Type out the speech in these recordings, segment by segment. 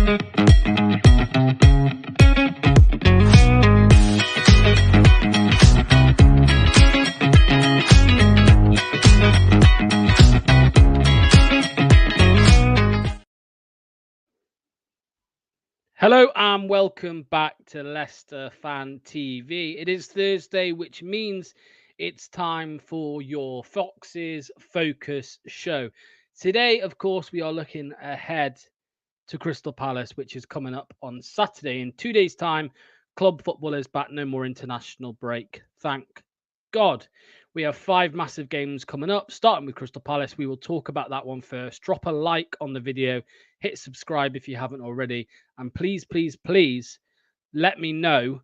Hello and welcome back to Leicester Fan TV. It is Thursday, which means it's time for your Foxes Focus show. Today, of course, we are looking ahead to Crystal Palace, which is coming up on Saturday. In 2 days' time, club football is back, no more international break. Thank God. We have 5 massive games coming up, starting with Crystal Palace. We will talk about that one first. Drop a like on the video, hit subscribe if you haven't already, and please, please, please let me know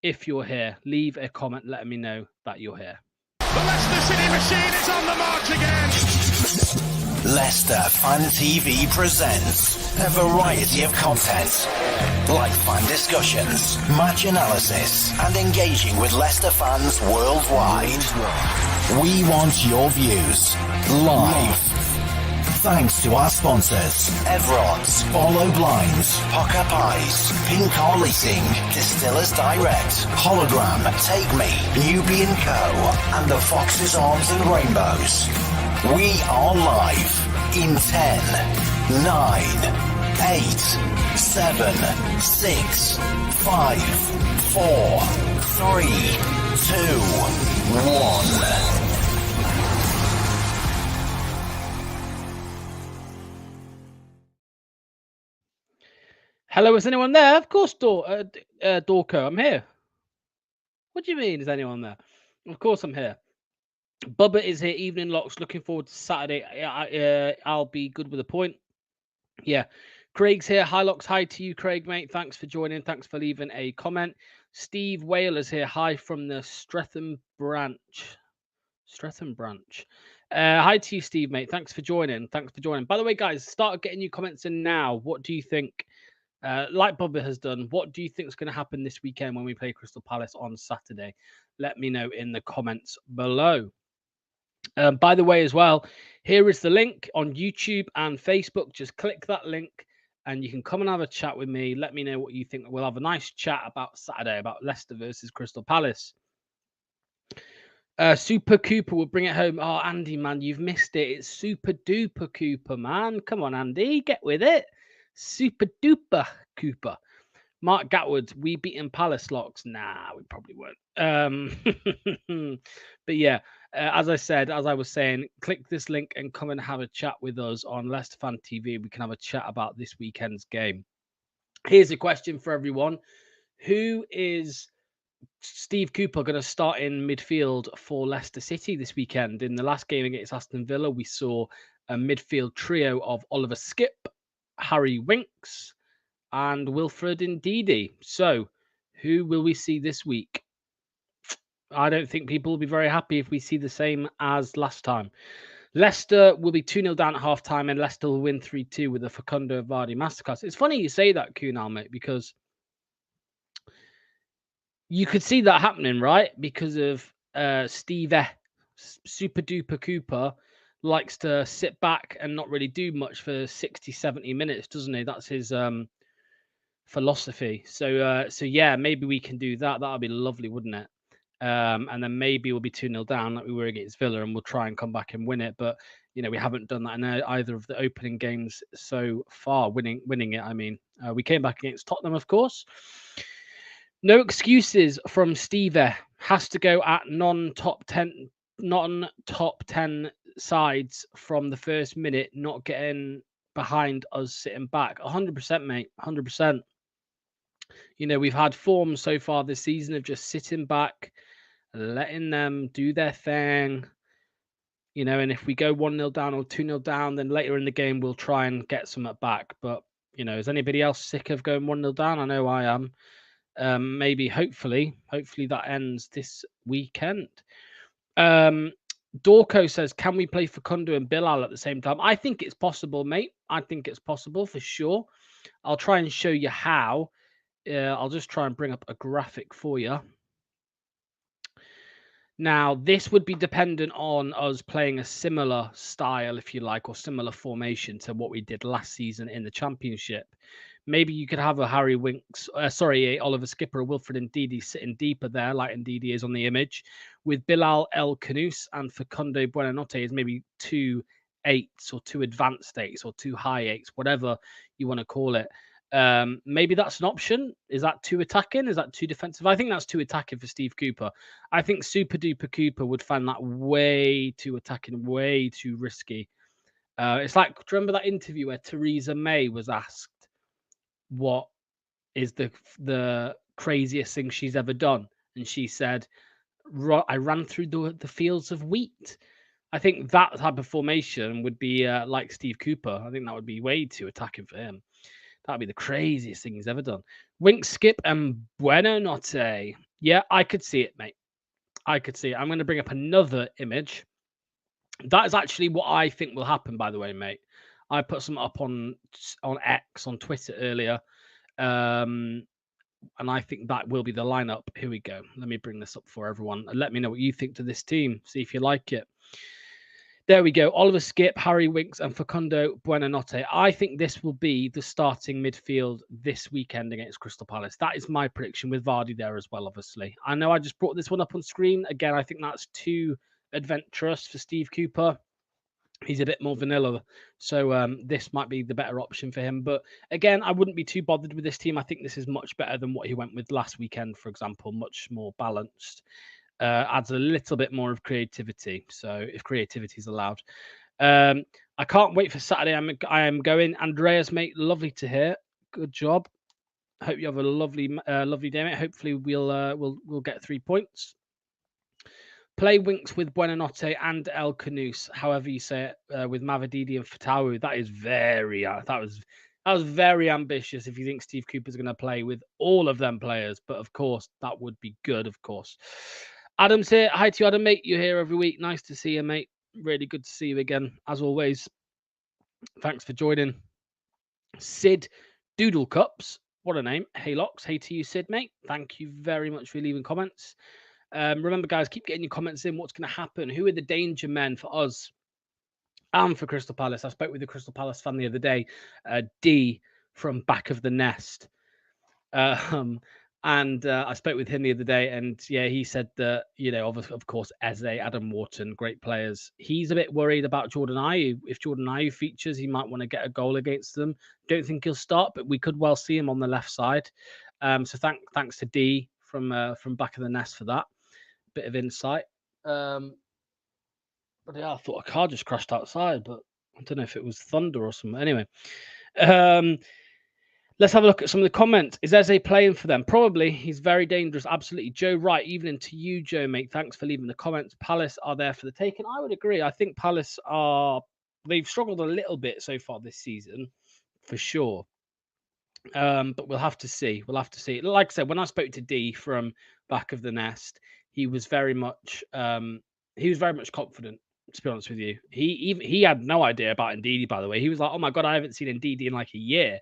if you're here. Leave a comment letting me know that you're here. The Leicester City machine is on the march again. Leicester Fan TV presents a variety of content, like fan discussions, match analysis, and engaging with Leicester fans worldwide. We want your views live. Thanks to our sponsors, Everard's, Follow Blinds, Pocket Pies, Pink Car Leasing, Distillers Direct, Hologram, Take Me, Newbie & Co, and the Foxes Arms and Rainbows. We are live in 10, 9, 8, 7, 6, 5, 4, 3, 2, 1. Hello, is anyone there? Of course, Dorco, I'm here. What do you mean, is anyone there? Of course I'm here. Bubba is here, Evening Locks. Looking forward to Saturday. I'll be good with a point. Yeah. Craig's here. Hi, Locks. Hi to you, Craig, mate. Thanks for joining. Thanks for leaving a comment. Steve Whalers here. Hi from the Streatham branch. Hi to you, Steve, mate. Thanks for joining. By the way, guys, start getting your comments in now. What do you think? Like Bubba has done, what do you think is going to happen this weekend when we play Crystal Palace on Saturday? Let me know in the comments below. By the way, as well, here is the link on YouTube and Facebook. Just click that link and you can come and have a chat with me. Let me know what you think. We'll have a nice chat about Saturday, about Leicester versus Crystal Palace. Super Cooper will bring it home. Oh, Andy, man, you've missed it. It's Super Duper Cooper, man. Come on, Andy, get with it. Super Duper Cooper. Mark Gatwood, we beaten Palace, Locks. Nah, we probably won't. But yeah, as I was saying, click this link and come and have a chat with us on Leicester Fan TV. We can have a chat about this weekend's game. Here's a question for everyone. Who is Steve Cooper going to start in midfield for Leicester City this weekend? In the last game against Aston Villa, we saw a midfield trio of Oliver Skipp, Harry Winks, and Wilfred Ndidi. So, who will we see this week? I don't think people will be very happy if we see the same as last time. Leicester will be 2-0 down at half-time, and Leicester will win 3-2 with a Facundo Vardy masterclass. It's funny you say that, Kunal, mate, because you could see that happening, right? Because of Steve Super Duper Cooper likes to sit back and not really do much for 60, 70 minutes, doesn't he? That's his philosophy. So yeah, maybe we can do that. That would be lovely, wouldn't it? And then maybe we'll be 2-0 down like we were against Villa and we'll try and come back and win it. But, you know, we haven't done that in either of the opening games so far, winning it. I mean, we came back against Tottenham, of course. No excuses from Steve. Has to go at non-top 10 sides from the first minute, not getting behind us sitting back. 100%, mate. 100%. You know, we've had form so far this season of just sitting back, letting them do their thing. You know, and if we go 1-0 down or 2-0 down, then later in the game, we'll try and get some back. But, you know, is anybody else sick of going 1-0 down? I know I am. Maybe, hopefully that ends this weekend. Dorco says, can we play Facundo and Bilal at the same time? I think it's possible, mate. I think it's possible for sure. I'll try and show you how. I'll just try and bring up a graphic for you. Now, this would be dependent on us playing a similar style, if you like, or similar formation to what we did last season in the Championship. Maybe you could have a Harry Winks, a Oliver Skipper, a Wilfred Ndidi sitting deeper there, like Ndidi is on the image, with Bilal El Khanous and Facundo Buonanotte as maybe 2 8s or 2 advanced 8s or 2 high 8s, whatever you want to call it. Maybe that's an option. Is that too attacking? Is that too defensive? I think that's too attacking for Steve Cooper. I think Super Duper Cooper would find that way too attacking, way too risky. It's like, do you remember that interview where Theresa May was asked what is the craziest thing she's ever done? And she said, I ran through the fields of wheat. I think that type of formation would be like Steve Cooper. I think that would be way too attacking for him. That'd be the craziest thing he's ever done. Wink, Skip, and Buonanotte. Yeah, I could see it, mate. I could see it. I'm going to bring up another image. That is actually what I think will happen, by the way, mate. I put some up on X, on Twitter earlier. And I think that will be the lineup. Here we go. Let me bring this up for everyone. And let me know what you think to this team. See if you like it. There we go. Oliver Skip, Harry Winks, and Facundo Buonanotte. I think this will be the starting midfield this weekend against Crystal Palace. That is my prediction, with Vardy there as well, obviously. I know I just brought this one up on screen. Again, I think that's too adventurous for Steve Cooper. He's a bit more vanilla. So this might be the better option for him. But again, I wouldn't be too bothered with this team. I think this is much better than what he went with last weekend, for example. Much more balanced. Adds a little bit more of creativity. So if creativity is allowed. I can't wait for Saturday. I am going. Andreas, mate, lovely to hear. Good job. Hope you have a lovely day, mate. Hopefully we'll get 3 points. Play Winks with Buonanotte and El Khanous, however you say it, with Mavididi and Fatawu. That is very that was very ambitious if you think Steve Cooper's going to play with all of them players. But of course, that would be good, of course. Adam's here. Hi to you, Adam, mate. You're here every week. Nice to see you, mate. Really good to see you again, as always. Thanks for joining. Sid Doodle Cups. What a name. Hey, Locks. Hey to you, Sid, mate. Thank you very much for leaving comments. Remember, guys, keep getting your comments in. What's going to happen? Who are the danger men for us and for Crystal Palace? I spoke with the Crystal Palace fan the other day, D from Back of the Nest. And I spoke with him the other day, and yeah, he said that, of course, Eze, Adam Wharton, great players. He's a bit worried about Jordan Ayew. If Jordan Ayew features, he might want to get a goal against them. Don't think he'll start, but we could well see him on the left side. So thanks to D from Back of the Nest for that bit of insight. But yeah, I thought a car just crashed outside, but I don't know if it was thunder or something. Anyway, let's have a look at some of the comments. Is Eze playing for them? Probably. He's very dangerous. Absolutely. Joe Wright, evening to you, Joe, mate. Thanks for leaving the comments. Palace are there for the taking. I would agree. I think Palace they've struggled a little bit so far this season, for sure. But we'll have to see. Like I said, when I spoke to D from Back of the Nest, he was very much confident, to be honest with you. He had no idea about Ndidi, by the way. He was like, oh my God, I haven't seen Ndidi in like a year.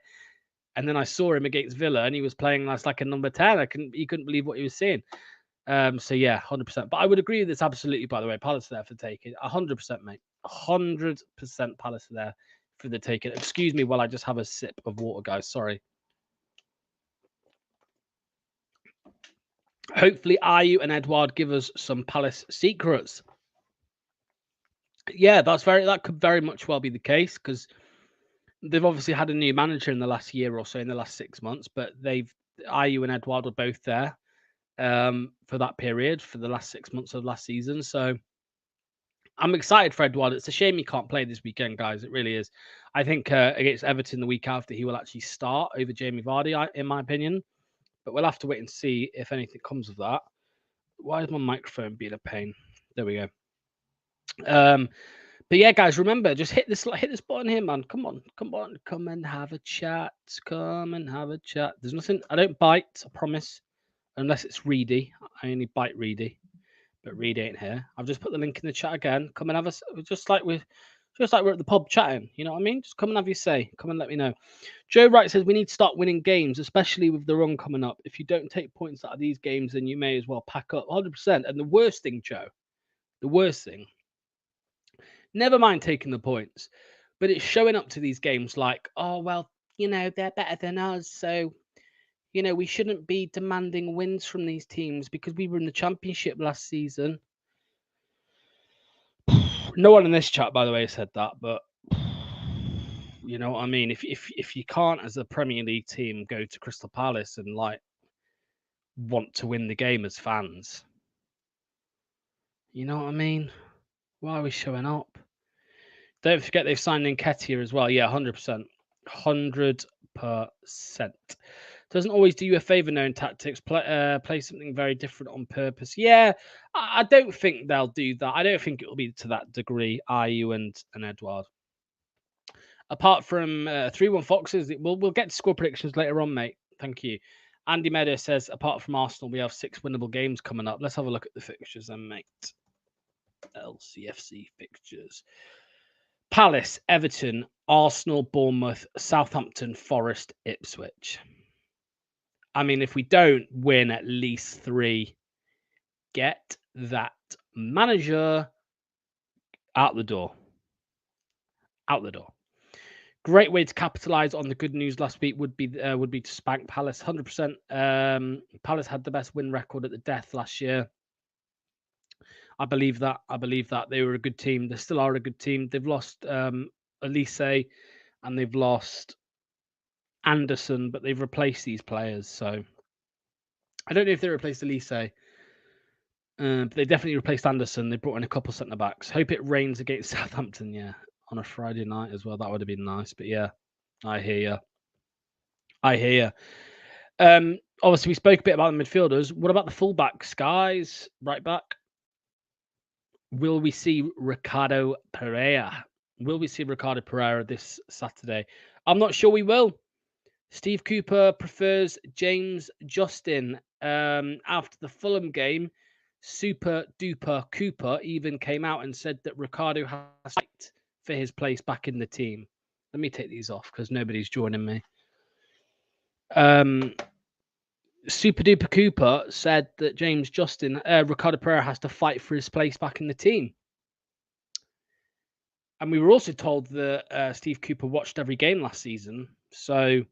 And then I saw him against Villa and he was playing like a number 10. He couldn't believe what he was seeing. So yeah, 100%. But I would agree with this absolutely, by the way. Palace are there for the taking. 100%, mate. 100% Palace are there for the taking. Excuse me while I just have a sip of water, guys. Sorry. Hopefully, Ayew and Edouard give us some Palace secrets. Yeah, that could very much well be the case, because they've obviously had a new manager in the last year or so, in the last 6 months, but Ayew and Edouard were both there for that period, for the last 6 months of last season. So I'm excited for Edouard. It's a shame he can't play this weekend, guys. It really is. I think against Everton the week after, he will actually start over Jamie Vardy, in my opinion. But we'll have to wait and see if anything comes of that. Why is my microphone being a pain? There we go. But yeah, guys, remember, just hit this button here, man. Come on, come and have a chat. There's nothing. I don't bite, I promise, unless it's Reedy. I only bite Reedy, but Reedy ain't here. I've just put the link in the chat again. Come and have us, just like we're at the pub chatting. You know what I mean? Just come and have your say. Come and let me know. Joe Wright says we need to start winning games, especially with the run coming up. If you don't take points out of these games, then you may as well pack up. 100%. And the worst thing, Joe, never mind taking the points, but it's showing up to these games like, oh, well, they're better than us. So, we shouldn't be demanding wins from these teams because we were in the Championship last season. No one in this chat, by the way, said that, but you know what I mean? If you can't, as a Premier League team, go to Crystal Palace and want to win the game as fans, you know what I mean? Why are we showing up? Don't forget they've signed Nketiah as well. Yeah, 100%. 100%. Doesn't always do you a favour knowing tactics. Play something very different on purpose. Yeah, I don't think they'll do that. I don't think it will be to that degree, Ayew and Edouard. Apart from 3-1 Foxes, we'll get to score predictions later on, mate. Thank you. Andy Meadow says, apart from Arsenal, we have 6 winnable games coming up. Let's have a look at the fixtures then, mate. LCFC fixtures. Palace, Everton, Arsenal, Bournemouth, Southampton, Forest, Ipswich. I mean, if we don't win at least 3, get that manager out the door. Out the door. Great way to capitalise on the good news last week would be to spank Palace 100%. Palace had the best win record at the death last year. I believe that. They were a good team. They still are a good team. They've lost Elise and they've lost Anderson, but they've replaced these players. So I don't know if they replaced Elise, but they definitely replaced Anderson. They brought in a couple centre backs. Hope it rains against Southampton, yeah, on a Friday night as well. That would have been nice. But yeah, I hear you. Obviously, we spoke a bit about the midfielders. What about the fullbacks, guys? Right back. Will we see Ricardo Pereira? This Saturday? I'm not sure we will. Steve Cooper prefers James Justin. After the Fulham game, Super Duper Cooper even came out and said that Ricardo has to fight for his place back in the team. Let me take these off because nobody's joining me. Super Duper Cooper said that Ricardo Pereira has to fight for his place back in the team. And we were also told that Steve Cooper watched every game last season. So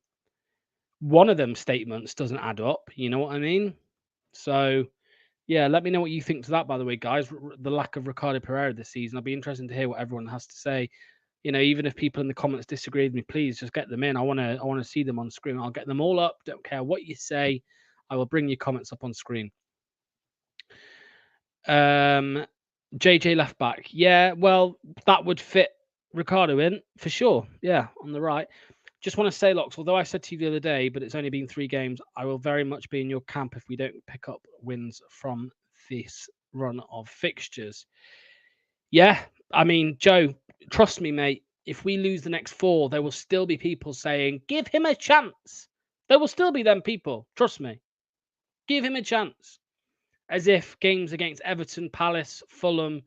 one of them statements doesn't add up. You know what I mean? So, yeah, let me know what you think to that, by the way, guys. The lack of Ricardo Pereira this season. I'll be interested to hear what everyone has to say. Even if people in the comments disagree with me, please just get them in. I want to see them on screen. I'll get them all up. Don't care what you say. I will bring your comments up on screen. JJ left back. Yeah, well, that would fit Ricardo in for sure. Yeah, on the right. Just want to say, Locks, although I said to you the other day, but it's only been 3 games, I will very much be in your camp if we don't pick up wins from this run of fixtures. Yeah, I mean, Joe, trust me, mate. If we lose the next 4, there will still be people saying, give him a chance. There will still be them people. Trust me. Give him a chance. As if games against Everton, Palace, Fulham,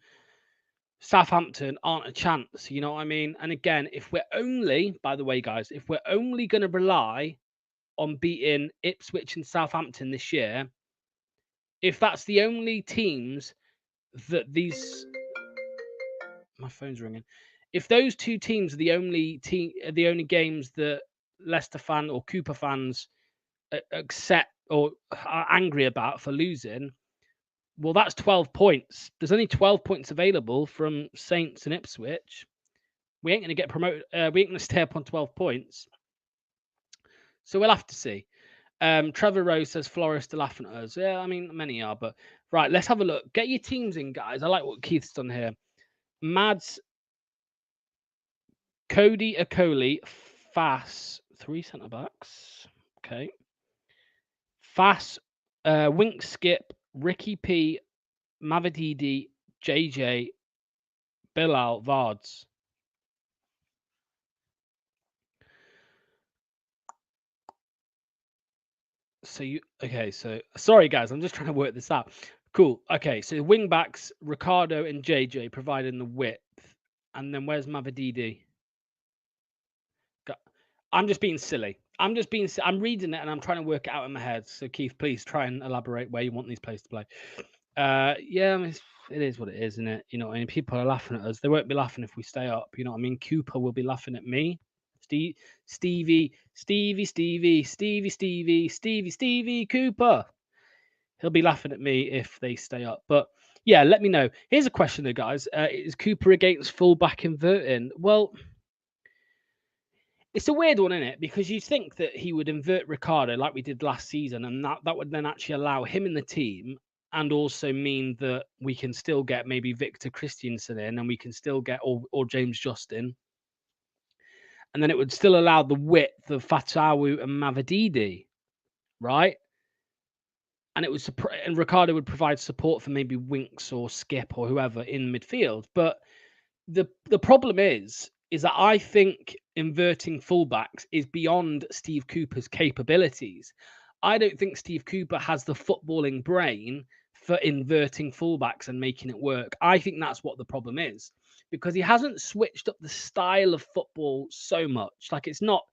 Southampton aren't a chance. You know what I mean? And again, by the way, guys, if we're only going to rely on beating Ipswich and Southampton this year, if that's the only teams that my phone's ringing. If those 2 teams are the only games that Leicester fan or Cooper fans accept or are angry about for losing, well, that's 12 points. There's only 12 points available from Saints and Ipswich. We ain't going to get promoted. We ain't going to stay up on 12 points. So we'll have to see. Trevor Rose says Flores are laughing at us. Yeah, I mean, many are. But right, let's have a look. Get your teams in, guys. I like what Keith's done here. Mads, Cody Akoli, Fass, 3 centre-backs. Okay. Fass, Wink Skip, Ricky P, Mavididi, JJ, Bilal, Vards. So sorry guys, I'm just trying to work this out. Cool. Okay, so wing backs, Ricardo and JJ providing the width. And then where's Mavididi? I'm just being silly. I'm reading it and I'm trying to work it out in my head. So Keith, please try and elaborate where you want these players to play. Yeah, I mean, it is what it is, isn't it? You know, I mean, people are laughing at us. They won't be laughing if we stay up. You know what I mean? Cooper will be laughing at me. Stevie Cooper. He'll be laughing at me if they stay up. But yeah, let me know. Here's a question though, guys. Is Cooper against fullback inverting? Well, it's a weird one, isn't it? Because you think that he would invert Ricardo like we did last season, and that would then actually allow him in the team and also mean that we can still get maybe Victor Christiansen in and we can still get or James Justin. And then it would still allow the width of Fatawu and Mavididi, right? And it was and Ricardo would provide support for maybe Winks or Skip or whoever in midfield. But the problem is that I think inverting fullbacks is beyond Steve Cooper's capabilities. I don't think Steve Cooper has the footballing brain for inverting fullbacks and making it work. I think that's what the problem is, because he hasn't switched up the style of football so much. Like it's not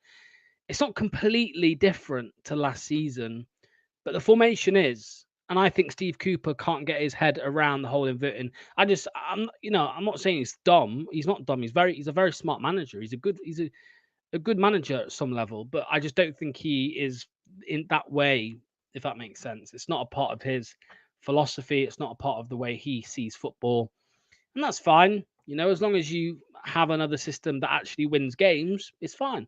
completely different to last season, but the formation is. And I think Steve Cooper can't get his head around the whole inverting. I'm not saying he's dumb. He's not dumb. He's a very smart manager. He's a good manager at some level, but I just don't think he is in that way, if that makes sense. It's not a part of his philosophy. It's not a part of the way he sees football. And that's fine. As long as you have another system that actually wins games, it's fine.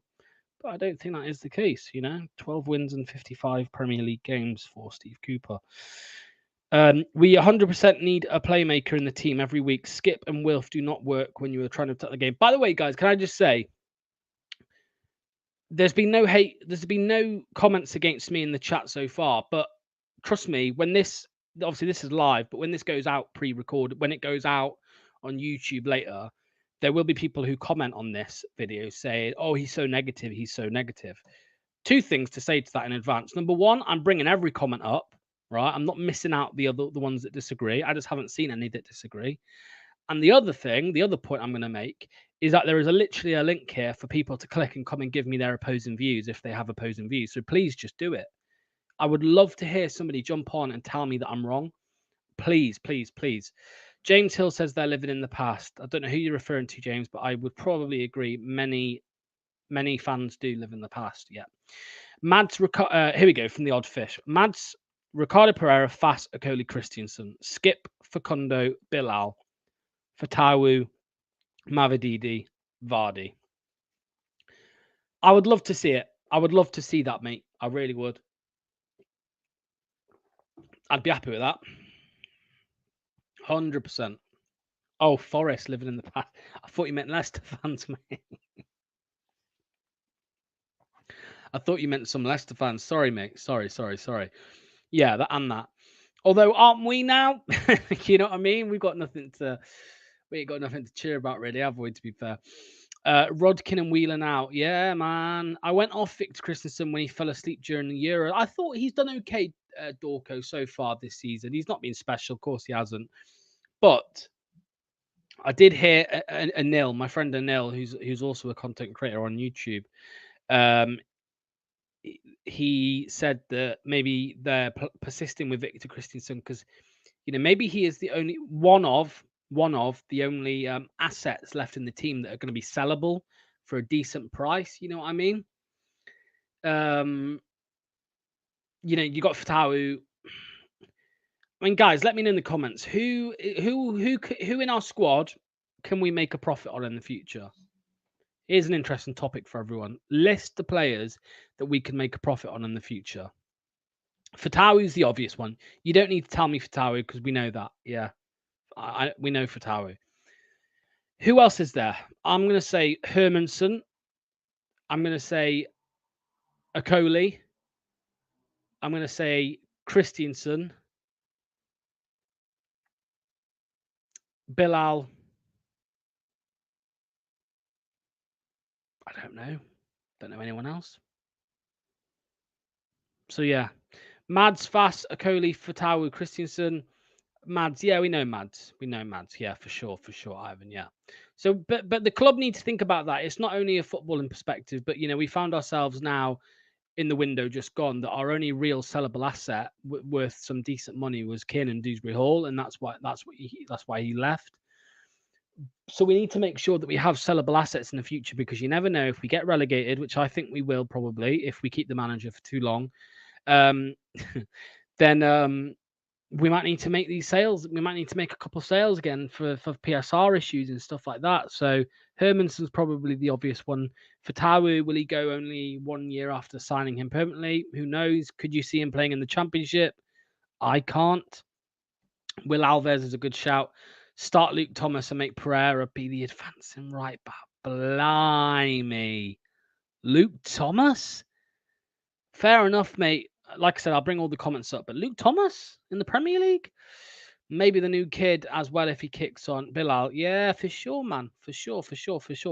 But I don't think that is the case, 12 wins and 55 Premier League games for Steve Cooper. We 100% need a playmaker in the team every week. Skip and Wilf do not work when you are trying to attack the game. By the way, guys, can I just say, there's been no hate, there's been no comments against me in the chat so far, but trust me, obviously this is live, but when this goes out pre-recorded, when it goes out on YouTube later, there will be people who comment on this video saying, oh, he's so negative. Two things to say to that in advance. Number one, I'm bringing every comment up, right? I'm not missing out the ones that disagree. I just haven't seen any that disagree. And the other point I'm going to make is that there is literally a link here for people to click and come and give me their opposing views if they have opposing views. So please just do it. I would love to hear somebody jump on and tell me that I'm wrong. Please, please, please. James Hill says they're living in the past. I don't know who you're referring to, James, but I would probably agree. Many fans do live in the past. Yeah. Mads, here we go from the Odd Fish. Mads, Ricardo Pereira, Fas, Okoli Christiansen, Skip, Facundo, Bilal, Fatawu, Mavididi, Vardy. I would love to see it. I would love to see that, mate. I really would. I'd be happy with that. 100%. Oh, Forest living in the past. I thought you meant Leicester fans, mate. I thought you meant some Leicester fans. Sorry, mate. Sorry. Yeah, that and that. Although, aren't we now? You know what I mean? We ain't got nothing to cheer about, really, have we, to be fair? Rodkin and Whelan out. Yeah, man. I went off Victor Christensen when he fell asleep during the Euro. I thought he's done okay, Dorco, so far this season. He's not been special. Of course, he hasn't. But I did hear Anil, my friend Anil, who's also a content creator on YouTube. He said that maybe they're persisting with Victor Christensen because, maybe he is the only one of the only assets left in the team that are going to be sellable for a decent price. You know what I mean? You got Fatawu. I mean, guys, let me know in the comments who in our squad can we make a profit on in the future? Here's an interesting topic for everyone. List the players that we can make a profit on in the future. Fatawu is the obvious one. You don't need to tell me Fatawu because we know that. Yeah, we know Fatawu. Who else is there? I'm going to say Hermanson. I'm going to say Okoli. I'm going to say Christiansen. Bilal. I don't know. Don't know anyone else. So yeah, Mads, Fas, Okoli, Fatawu, Christiansen, Mads. Yeah, we know Mads. Yeah, for sure, Ivan. Yeah. So, but the club need to think about that. It's not only a footballing perspective, but we found ourselves now in the window just gone that our only real sellable asset worth some decent money was Kiernan Dewsbury Hall, and that's why he left. So we need to make sure that we have sellable assets in the future, because you never know if we get relegated, which I think we will probably if we keep the manager for too long. Then we might need to make these sales. We might need to make a couple of sales again for PSR issues and stuff like that. So Hermanson's probably the obvious one. Fatawu, will he go only 1 year after signing him permanently? Who knows? Could you see him playing in the Championship? I can't. Will Alves is a good shout. Start Luke Thomas and make Pereira be the advancing right back. Blimey. Luke Thomas? Fair enough, mate. Like I said, I'll bring all the comments up. But Luke Thomas in the Premier League? Maybe the new kid as well if he kicks on. Bilal, yeah, for sure, man. For sure.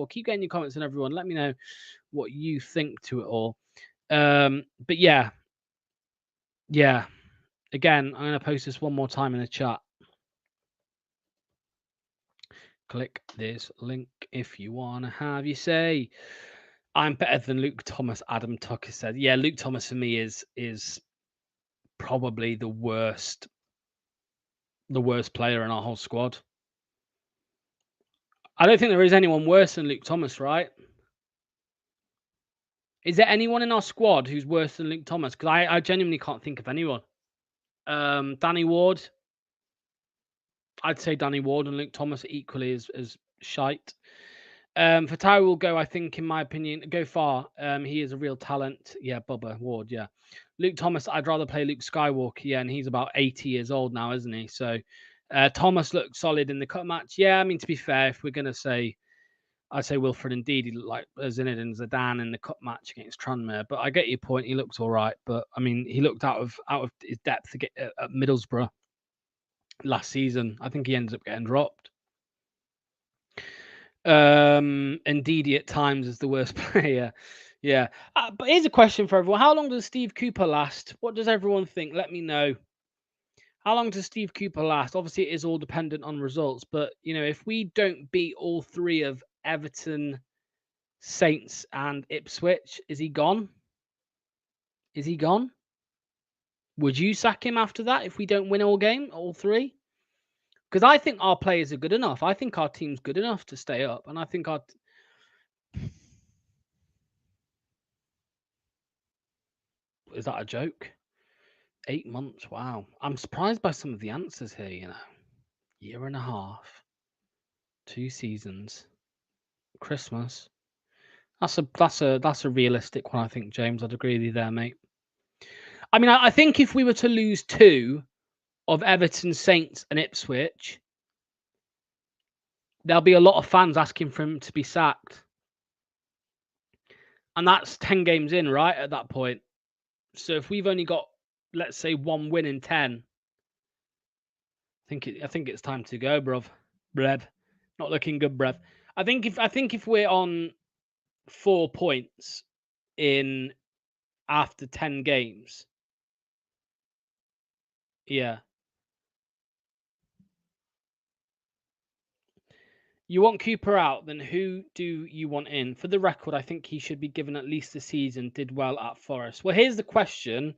Keep getting your comments in, everyone. Let me know what you think to it all. But yeah. Again, I'm going to post this one more time in the chat. Click this link if you want to have your say. I'm better than Luke Thomas, Adam Tucker said. Yeah, Luke Thomas for me is probably the worst player in our whole squad. I don't think there is anyone worse than Luke Thomas, right? Is there anyone in our squad who's worse than Luke Thomas? Because I genuinely can't think of anyone. Danny Ward. I'd say Danny Ward and Luke Thomas are equally as shite. Fatawu will go, I think, in my opinion, go far. He is a real talent. Yeah, Bubba Ward, yeah. Luke Thomas, I'd rather play Luke Skywalker, yeah, and he's about 80 years old now, isn't he? So Thomas looked solid in the cup match. Yeah, I mean, to be fair, if we're going to say, I'd say Wilfred Indeed, he looked like Zinedine and Zidane in the cup match against Tranmere. But I get your point. He looks all right. But, I mean, he looked out of his depth to get at Middlesbrough last season. I think he ended up getting dropped. Ndidi at times is the worst player. Yeah. But here's a question for everyone. How long does Steve Cooper last? What does everyone think? Let me know. How long does Steve Cooper last? Obviously, it is all dependent on results. But, you know, if we don't beat all three of Everton, Saints, and Ipswich, is he gone? Is he gone? Would you sack him after that if we don't win all three? Because I think our players are good enough. I think our team's good enough to stay up. And I think Is that a joke? 8 months. Wow. I'm surprised by some of the answers here, you know. 1.5 years. 2 seasons. Christmas. That's a realistic one, I think, James. I'd agree with you there, mate. I mean, I think if we were to lose 2 of Everton, Saints, and Ipswich, there'll be a lot of fans asking for him to be sacked. And that's 10 games in, right, at that point. So if we've only got, let's say, 1 win in 10, I think it's time to go, bruv. Not looking good, bruv. I think if we're on 4 points in after 10 games, yeah. You want Cooper out, then who do you want in? For the record, I think he should be given at least a season. Did well at Forest. Well, here's the question,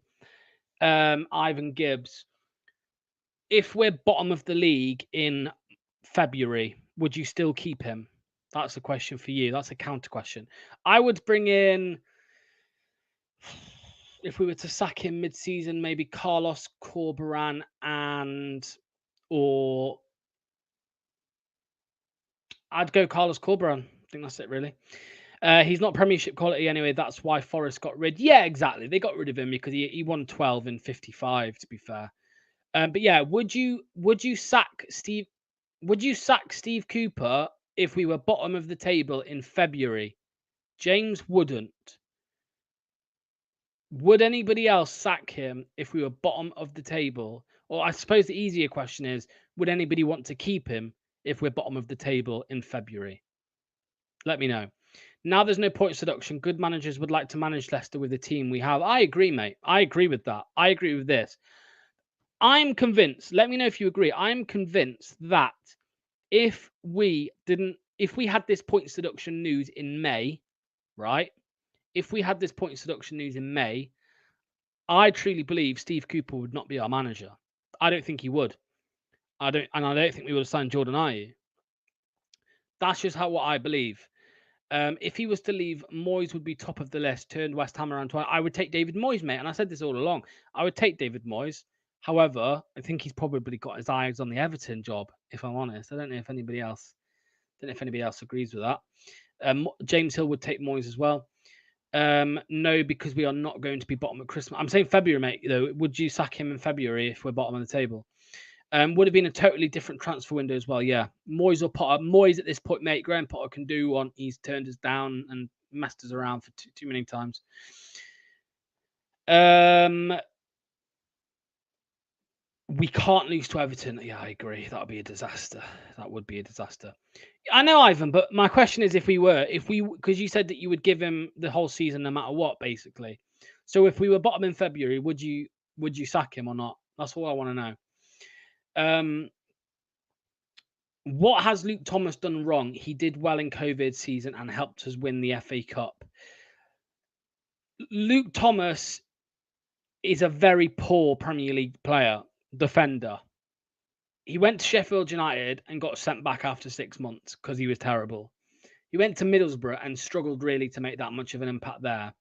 Ivan Gibbs. If we're bottom of the league in February, would you still keep him? That's a question for you. That's a counter question. I would bring in, if we were to sack him mid-season, maybe Carlos Corberan or I'd go Carlos Corberan. I think that's it, really. He's not Premiership quality anyway. That's why Forest got rid. Yeah, exactly. They got rid of him because he won 12 in 55. To be fair, but yeah, would you sack Steve? Would you sack Steve Cooper if we were bottom of the table in February? James wouldn't. Would anybody else sack him if we were bottom of the table? Or I suppose the easier question is, would anybody want to keep him if we're bottom of the table in February? Let me know. Now there's no point deduction. Good managers would like to manage Leicester with the team we have. I agree, mate. I agree with that. I agree with this. I'm convinced, let me know if you agree. I'm convinced that if we had this point deduction news in May, right? If we had this point deduction news in May, I truly believe Steve Cooper would not be our manager. I don't think he would. I don't think we would have signed Jordan Ayew. That's just what I believe. If he was to leave, Moyes would be top of the list. Turned West Ham around twice. I would take David Moyes, mate. And I said this all along. I would take David Moyes. However, I think he's probably got his eyes on the Everton job. If I'm honest, I don't know if anybody else agrees with that. James Hill would take Moyes as well. No, because we are not going to be bottom at Christmas. I'm saying February, mate. Though, would you sack him in February if we're bottom of the table? Would have been a totally different transfer window as well. Yeah, Moyes or Potter. Moyes at this point, mate. Graham Potter can do one. He's turned us down and messed us around for too many times. We can't lose to Everton. Yeah, I agree. That would be a disaster. That would be a disaster. I know, Ivan, but my question is, because you said that you would give him the whole season no matter what, basically. So if we were bottom in February, would you sack him or not? That's all I want to know. What has Luke Thomas done wrong? He did well in COVID season and helped us win the FA Cup. Luke Thomas is a very poor Premier League player, defender. He went to Sheffield United and got sent back after 6 months because he was terrible. He went to Middlesbrough and struggled really to make that much of an impact there.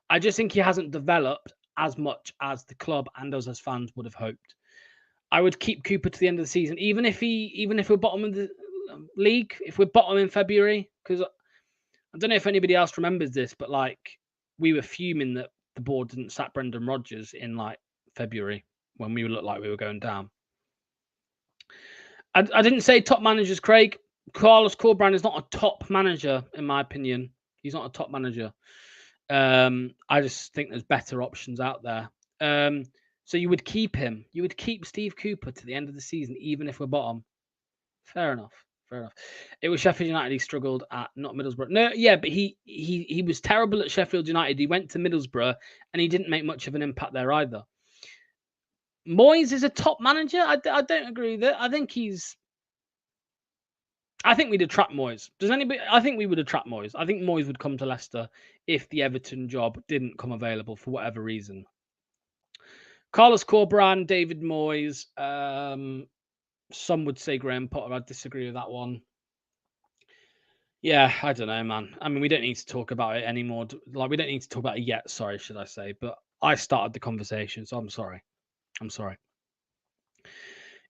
I just think he hasn't developed as much as the club and us as fans would have hoped. I would keep Cooper to the end of the season, even if we're bottom of the league, if we're bottom in February, because I don't know if anybody else remembers this, but like we were fuming that the board didn't sack Brendan Rodgers in like February when we looked like we were going down. I didn't say top managers, Craig. Carlos Corberán is not a top manager, in my opinion. He's not a top manager. I just think there's better options out there. So you would keep him. You would keep Steve Cooper to the end of the season, even if we're bottom. Fair enough. It was Sheffield United he struggled at, not Middlesbrough. No, yeah, but he was terrible at Sheffield United. He went to Middlesbrough and he didn't make much of an impact there either. Moyes is a top manager. I don't agree with that. I think we'd attract Moyes. I think we would attract Moyes. I think Moyes would come to Leicester if the Everton job didn't come available for whatever reason. Carlos Corberán, David Moyes. Some would say Graham Potter. I'd disagree with that one. Yeah, I don't know, man. I mean, we don't need to talk about it anymore. Like, we don't need to talk about it yet, sorry, should I say. But I started the conversation, so I'm sorry.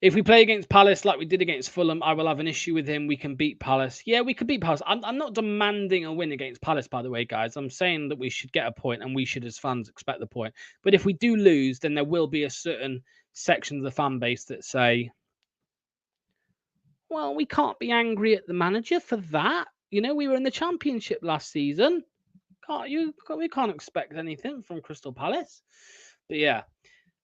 If we play against Palace like we did against Fulham, I will have an issue with him. We can beat Palace. Yeah, we could beat Palace. I'm not demanding a win against Palace, by the way, guys. I'm saying that we should get a point and we should, as fans, expect the point. But if we do lose, then there will be a certain section of the fan base that say, well, we can't be angry at the manager for that. You know, we were in the Championship last season. We can't expect anything from Crystal Palace. But yeah,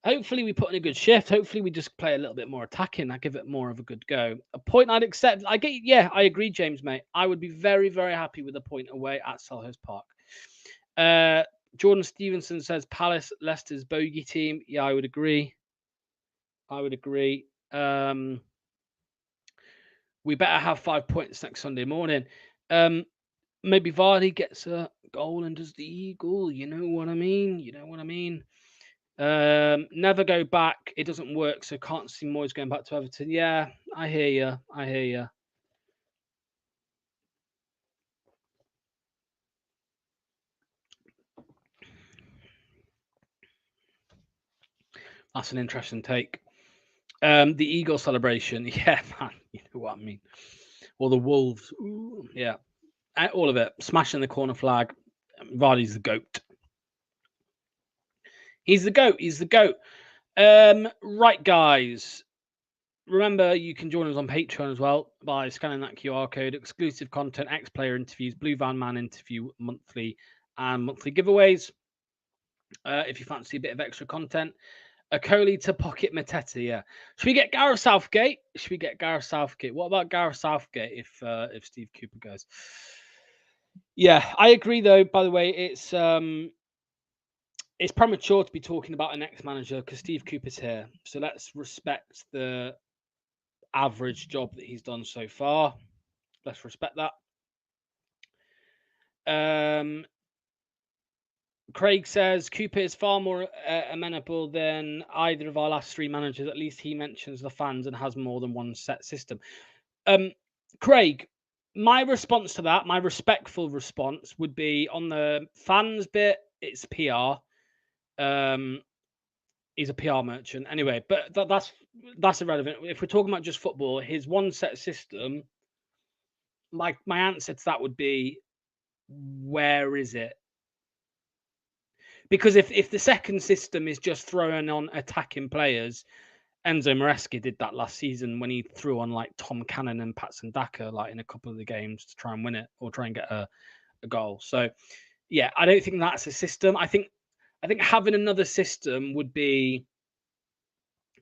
hopefully we put in a good shift. Hopefully we just play a little bit more attacking. I give it more of a good go. A point I'd accept. I agree, James, mate. I would be very, very happy with a point away at Selhurst Park. Jordan Stevenson says Palace, Leicester's bogey team. Yeah, I would agree. We better have 5 points next Sunday morning. Maybe Vardy gets a goal and does the eagle. You know what I mean? Never go back. It doesn't work, so can't see Moyes going back to Everton. Yeah, I hear you. That's an interesting take. The eagle celebration. Yeah, man. You know what I mean. Or the Wolves. Ooh, yeah. All of it. Smashing the corner flag. Vardy's the GOAT. He's the GOAT. Right, guys. Remember, you can join us on Patreon as well by scanning that QR code. Exclusive content, ex-player interviews, Blue Van Man interview monthly, and monthly giveaways. If you fancy a bit of extra content. Akoli to pocket Mateta, yeah. Should we get Gareth Southgate? What about Gareth Southgate if Steve Cooper goes? Yeah, I agree though, by the way, it's premature to be talking about an ex-manager because Steve Cooper's here. So let's respect the average job that he's done so far. Let's respect that. Craig says Cooper is far more amenable than either of our last three managers. At least he mentions the fans and has more than one set system. Craig, My response to that, my respectful response, would be on the fans bit. It's PR. He's a PR merchant anyway, but that's irrelevant. If we're talking about just football, his one set system, my answer to that would be, where is it? Because if the second system is just throwing on attacking players, Enzo Maresca did that last season when he threw on like Tom Cannon and Patson Daka like in a couple of the games to try and win it or try and get a goal. So yeah, I don't think that's a system. I think having another system would be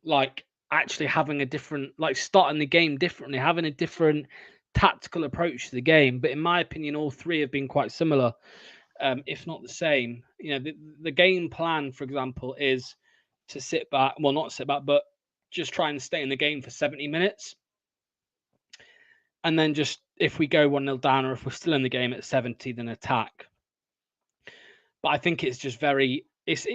like actually having a different, like starting the game differently, having a different tactical approach to the game. But in my opinion, all three have been quite similar, if not the same. You know, the game plan, for example, is to sit back, well, not sit back, but just try and stay in the game for 70 minutes. And then just, if we go 1-0 down or if we're still in the game at 70, then attack. But I think it's just very, it's an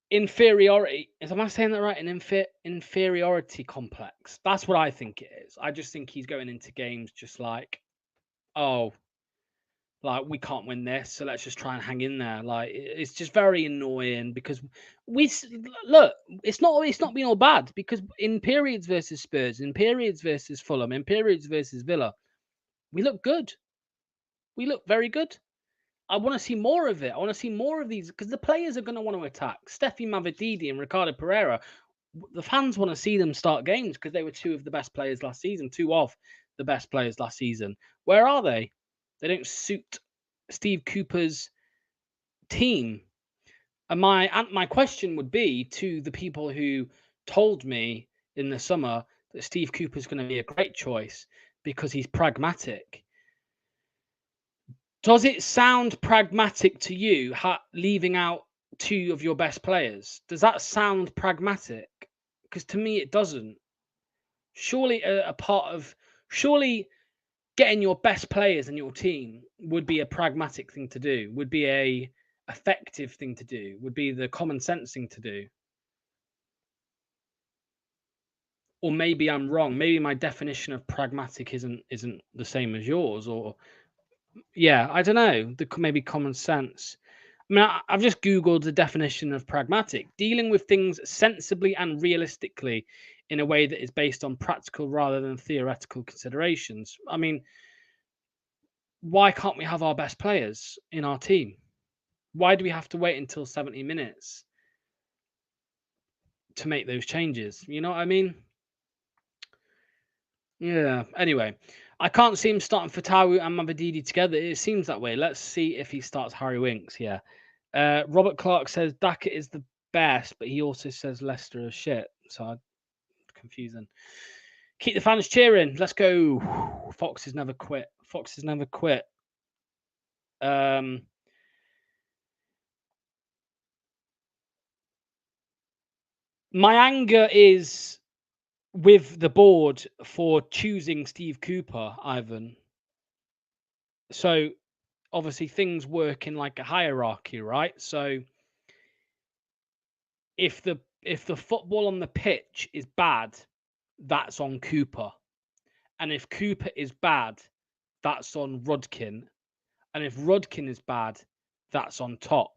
inferiority. Am I saying that right? An inferiority complex. That's what I think it is. I just think he's going into games just like, oh, like we can't win this, so let's just try and hang in there. Like it's just very annoying because look, it's not been all bad, because in periods versus Spurs, in periods versus Fulham, in periods versus Villa, we look good. We look very good. I want to see more of it. I want to see more of these because the players are going to want to attack. Steffi Mavididi and Ricardo Pereira, the fans want to see them start games because they were two of the best players last season, Where are they? They don't suit Steve Cooper's team. And my question would be to the people who told me in the summer that Steve Cooper's going to be a great choice because he's pragmatic. Does it sound pragmatic to you, leaving out two of your best players? Does that sound pragmatic? Because to me, it doesn't. Surely surely getting your best players in your team would be a pragmatic thing to do, would be a effective thing to do, would be the common sense thing to do. Or maybe I'm wrong. Maybe my definition of pragmatic isn't the same as yours, or yeah, I don't know. Maybe common sense. I mean, I've just Googled the definition of pragmatic: dealing with things sensibly and realistically in a way that is based on practical rather than theoretical considerations. I mean, why can't we have our best players in our team? Why do we have to wait until 70 minutes to make those changes? You know what I mean? Yeah. Anyway, I can't see him starting Fatawu and Mavididi together. It seems that way. Let's see if he starts Harry Winks. Yeah. Robert Clark says Daka is the best, but he also says Leicester is shit. So confusing. Keep the fans cheering. Let's go. Foxes never quit. Foxes never quit. My anger is with the board for choosing Steve Cooper, Ivan. So obviously things work in like a hierarchy, right? So if the football on the pitch is bad, that's on Cooper. And if Cooper is bad, that's on Rudkin. And if Rudkin is bad, that's on Top.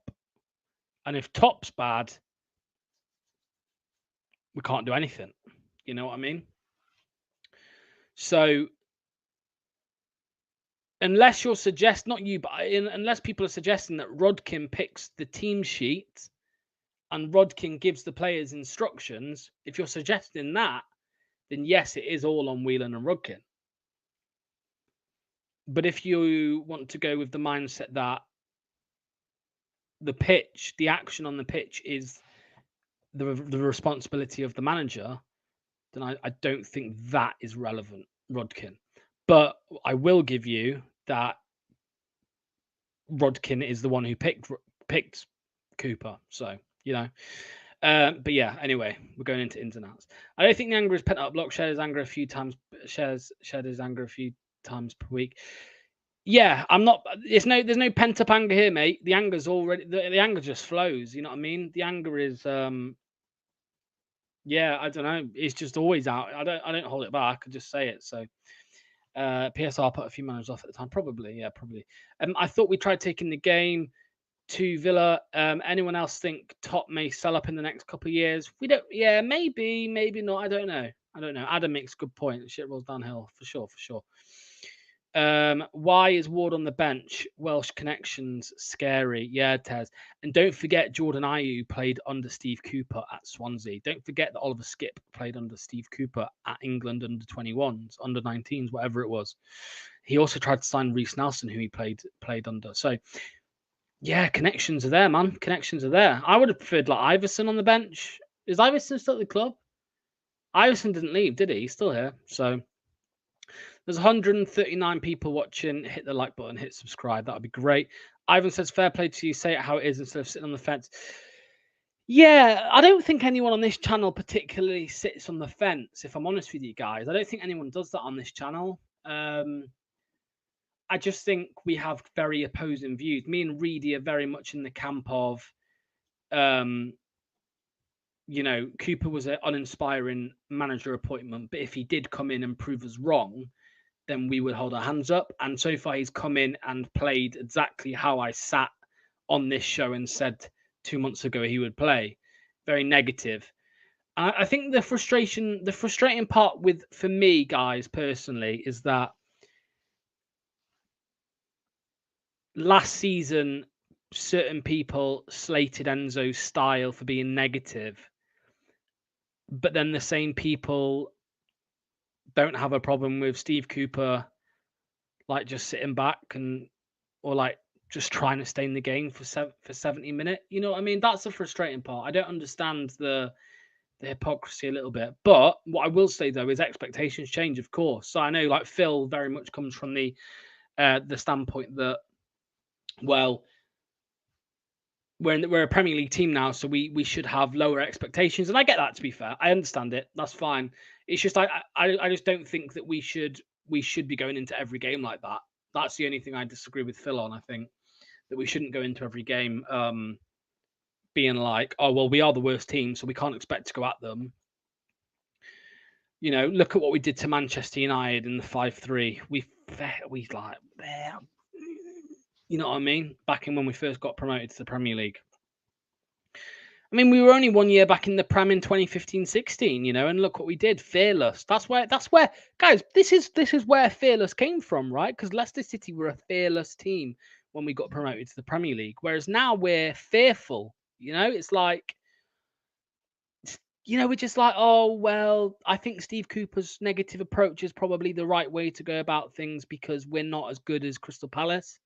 And if Top's bad, we can't do anything. You know what I mean? So unless you're suggesting, not you, but unless people are suggesting that Rudkin picks the team sheet and Rudkin gives the players instructions, if you're suggesting that, then yes, it is all on Whelan and Rudkin. But if you want to go with the mindset that the pitch, the action on the pitch is the responsibility of the manager, then I don't think that is relevant, Rudkin. But I will give you that Rudkin is the one who picked Cooper. So, you know. But yeah, anyway, we're going into ins and outs. I don't think the anger is pent up. Block shared his anger a few times. Shared his anger a few times per week. Yeah, I'm not. There's no pent up anger here, mate. The anger's already. The anger just flows. You know what I mean? The anger is Yeah, I don't know. It's just always out. I don't hold it back. I just say it. So PSR put a few managers off at the time. Probably, yeah, probably. I thought we tried taking the game to Villa. Anyone else think Top may sell up in the next couple of years? We don't. Yeah, maybe, maybe not. I don't know. Adam makes a good point. Shit rolls downhill for sure, for sure. Why is Ward on the bench? Welsh connections, scary. Yeah, Tez. And don't forget Jordan Ayew played under Steve Cooper at Swansea. Don't forget that Oliver Skipp played under Steve Cooper at England under 21s, under 19s, whatever it was. He also tried to sign Reece Nelson, who he played under. So yeah, connections are there, man. Connections are there. I would have preferred like Iverson on the bench. Is Iverson still at the club? Iverson didn't leave, did he? He's still here. So there's 139 people watching. Hit the like button, hit subscribe. That would be great. Ivan says, fair play to you. Say it how it is instead of sitting on the fence. Yeah, I don't think anyone on this channel particularly sits on the fence, if I'm honest with you guys. I don't think anyone does that on this channel. I just think we have very opposing views. Me and Reedy are very much in the camp of, you know, Cooper was an uninspiring manager appointment, but if he did come in and prove us wrong, then we would hold our hands up. And so far, he's come in and played exactly how I sat on this show and said 2 months ago he would play. Very negative. I think the frustrating part for me, guys, personally, is that last season, certain people slated Enzo's style for being negative, but then the same people don't have a problem with Steve Cooper, like just sitting back or like just trying to stay in the game for 70 minutes. You know what I mean? That's the frustrating part. I don't understand the hypocrisy a little bit. But what I will say though is expectations change, of course. So I know like Phil very much comes from the standpoint that, well, we're a Premier League team now, so we should have lower expectations, and I get that. To be fair, I understand it. That's fine. It's just I just don't think that we should be going into every game like that. That's the only thing I disagree with Phil on. I think that we shouldn't go into every game being like, oh well, we are the worst team, so we can't expect to go at them. You know, look at what we did to Manchester United in the 5-3. We like, you know what I mean? Back in when we first got promoted to the Premier League. I mean, we were only 1 year back in the Prem in 2015-16, you know, and look what we did. Fearless. That's where, guys, this is where Fearless came from, right? Because Leicester City were a fearless team when we got promoted to the Premier League, whereas now we're fearful. You know, it's like, you know, we're just like, oh, well, I think Steve Cooper's negative approach is probably the right way to go about things because we're not as good as Crystal Palace.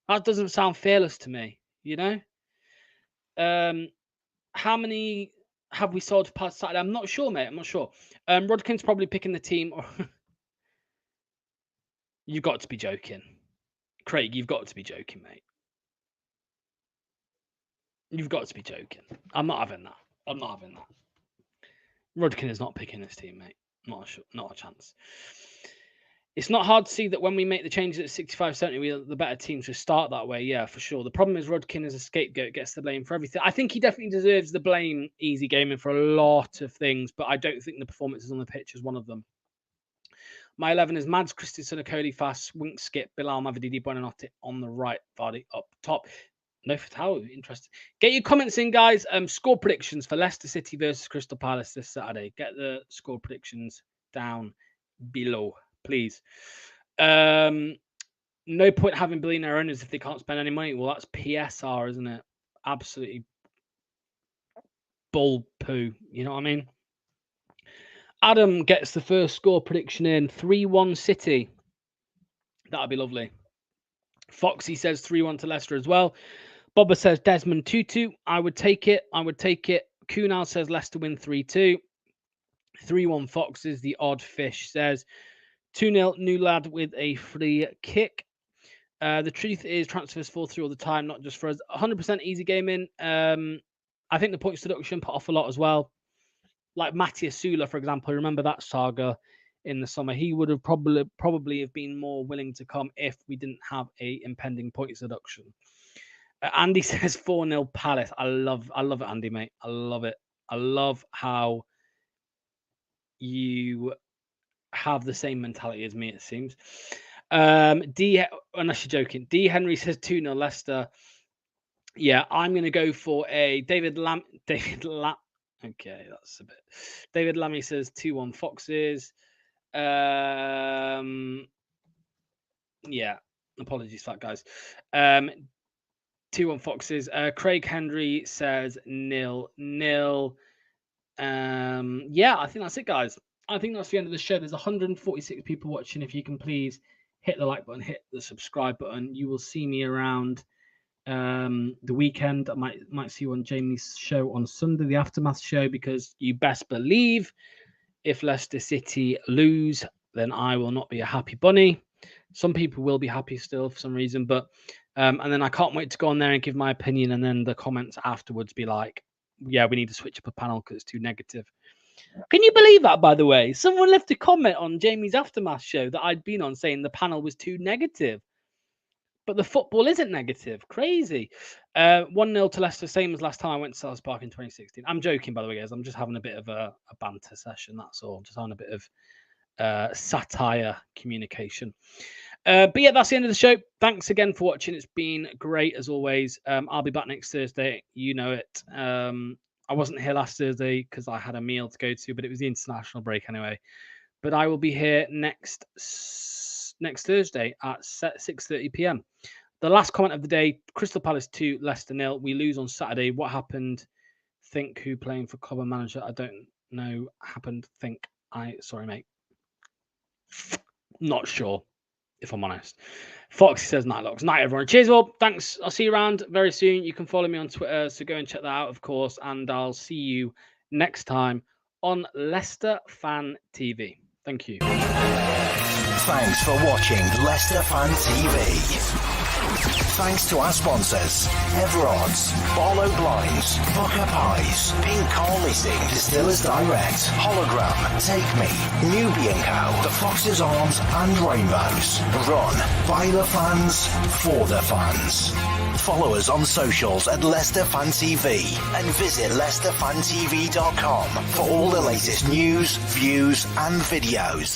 That doesn't sound fearless to me, you know? How many have we sold past Saturday? I'm not sure, mate. I'm not sure. Rodkin's probably picking the team. You've got to be joking. Craig, you've got to be joking, mate. You've got to be joking. I'm not having that. I'm not having that. Rodkin is not picking this team, mate. Not a chance. It's not hard to see that when we make the changes at 65-70, we are the better team to start that way. Yeah, for sure. The problem is Rodkin is a scapegoat, gets the blame for everything. I think he definitely deserves the blame, Easy Gaming, for a lot of things, but I don't think the performances on the pitch is one of them. My 11 is Mads, Christensen, Okoli, Fast, Wink, Skip, Bilal, Mavididi, Buonanotte on the right, Vardy up top. No Fatau, interesting. Get your comments in, guys. Score predictions for Leicester City versus Crystal Palace this Saturday. Get the score predictions down below, please. No point having billionaire owners if they can't spend any money. Well, that's PSR, isn't it? Absolutely bull poo. You know what I mean? Adam gets the first score prediction in. 3-1 City. That'd be lovely. Foxy says 3-1 to Leicester as well. Bobba says Desmond 2-2. I would take it. Kunal says Leicester win 3-2. 3-1 Foxes. The odd fish says 2-0 new lad with a free kick. The truth is transfers fall through all the time, not just for us. 100% Easy Gaming. I think the points deduction put off a lot as well. Like Matthias Sula, for example, remember that saga in the summer? He would have probably have been more willing to come if we didn't have a impending points deduction. Andy says 4-0 Palace. I love it, Andy, mate. I love it. I love how you have the same mentality as me, it seems. Unless you're joking. D. Henry says 2-0 Leicester. Yeah, I'm going to go for a David Lam. Okay, that's a bit. David Lammy says 2-1 Foxes. Yeah, apologies for that, guys. 2-1 Foxes. Craig Henry says 0-0. Yeah, I think that's it, guys. I think that's the end of the show. There's 146 people watching. If you can please hit the like button, hit the subscribe button. You will see me around the weekend. I might see you on Jamie's show on Sunday, the Aftermath show, because you best believe if Leicester City lose, then I will not be a happy bunny. Some people will be happy still for some reason, but and then I can't wait to go on there and give my opinion, and then the comments afterwards be like, yeah, we need to switch up a panel because it's too negative. Can you believe that, by the way? Someone left a comment on Jamie's Aftermath show that I'd been on saying the panel was too negative. But the football isn't negative. Crazy. 1-0 to Leicester, same as last time I went to Selhurst Park in 2016. I'm joking, by the way, guys. I'm just having a bit of a banter session. That's all. Just having a bit of satire communication. But yeah, that's the end of the show. Thanks again for watching. It's been great as always. I'll be back next Thursday. You know it. I wasn't here last Thursday because I had a meal to go to, but it was the international break anyway. But I will be here next Thursday at 6:30 p.m. The last comment of the day: Crystal Palace 2, Leicester 0. We lose on Saturday. What happened? Think who playing for club and manager? I don't know. Happened. Think sorry, mate. Not sure, if I'm honest. Foxy says night locks. Night, everyone. Cheers, all. Thanks. I'll see you around very soon. You can follow me on Twitter, so go and check that out, of course. And I'll see you next time on Leicester Fan TV. Thank you. Thanks for watching Leicester Fan TV. Thanks to our sponsors, Everod's, Barlow Blinds, Booker Pies, Pink Car Leasing, Distillers Direct, Hologram, Take Me, Nubian Cow, The Fox's Arms and Rainbows. Run by the fans, for the fans. Follow us on socials at Leicester Fan TV and visit LeicesterFanTV.com for all the latest news, views and videos.